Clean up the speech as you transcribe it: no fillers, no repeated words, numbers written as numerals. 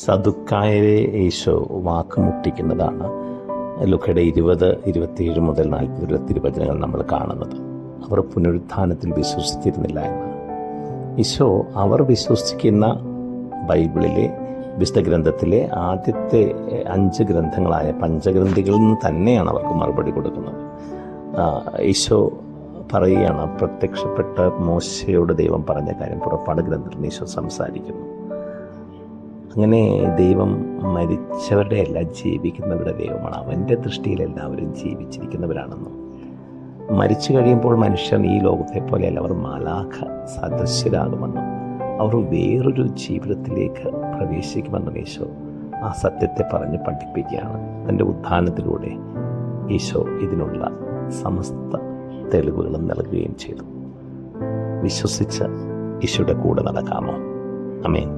സദുക്കായരെ യേശു വാക്കുമുട്ടിക്കുന്നതാണ് ലൂക്കയുടെ 20-27 മുതൽ 40 തിരുവചനങ്ങൾ നമ്മൾ കാണുന്നത്. അവർ പുനരുത്ഥാനത്തിൽ വിശ്വസിച്ചിരുന്നില്ല എന്ന്. ഈശോ അവർ വിശ്വസിക്കുന്ന ബൈബിളിലെ വിശുദ്ധ ഗ്രന്ഥത്തിലെ ആദ്യത്തെ 5 ഗ്രന്ഥങ്ങളായ പഞ്ചഗ്രന്ഥികളിൽ നിന്ന് തന്നെയാണ് അവർക്ക് മറുപടി കൊടുക്കുന്നത്. ഈശോ പറയുകയാണ്, പ്രത്യക്ഷപ്പെട്ട മോശയോട് ദൈവം പറഞ്ഞ കാര്യം പുറപ്പാട് ഗ്രന്ഥത്തിൽ ഈശോ സംസാരിക്കുന്നു. അങ്ങനെ ദൈവം മരിച്ചവരുടെ അല്ല, ജീവിക്കുന്നവരുടെ ദൈവമാണ്. അവൻ്റെ ദൃഷ്ടിയിൽ എല്ലാവരും ജീവിച്ചിരിക്കുന്നവരാണെന്നും മരിച്ചു കഴിയുമ്പോൾ മനുഷ്യൻ ഈ ലോകത്തെ പോലെയല്ല, അവർ മാലാഖ സദൃശ്യരാകുമെന്നും അവർ വേറൊരു ജീവിതത്തിലേക്ക് പ്രവേശിക്കുമെന്നും ഈശോ ആ സത്യത്തെ പറഞ്ഞ് പഠിപ്പിക്കുകയാണ്. തൻ്റെ ഉത്ഥാനത്തിലൂടെ ഈശോ ഇതിനുള്ള സമസ്ത തെളിവുകളും നൽകുകയും ചെയ്തു. വിശ്വസിച്ച് ഈശോയുടെ കൂടെ നടക്കാമോ? ആമേൻ.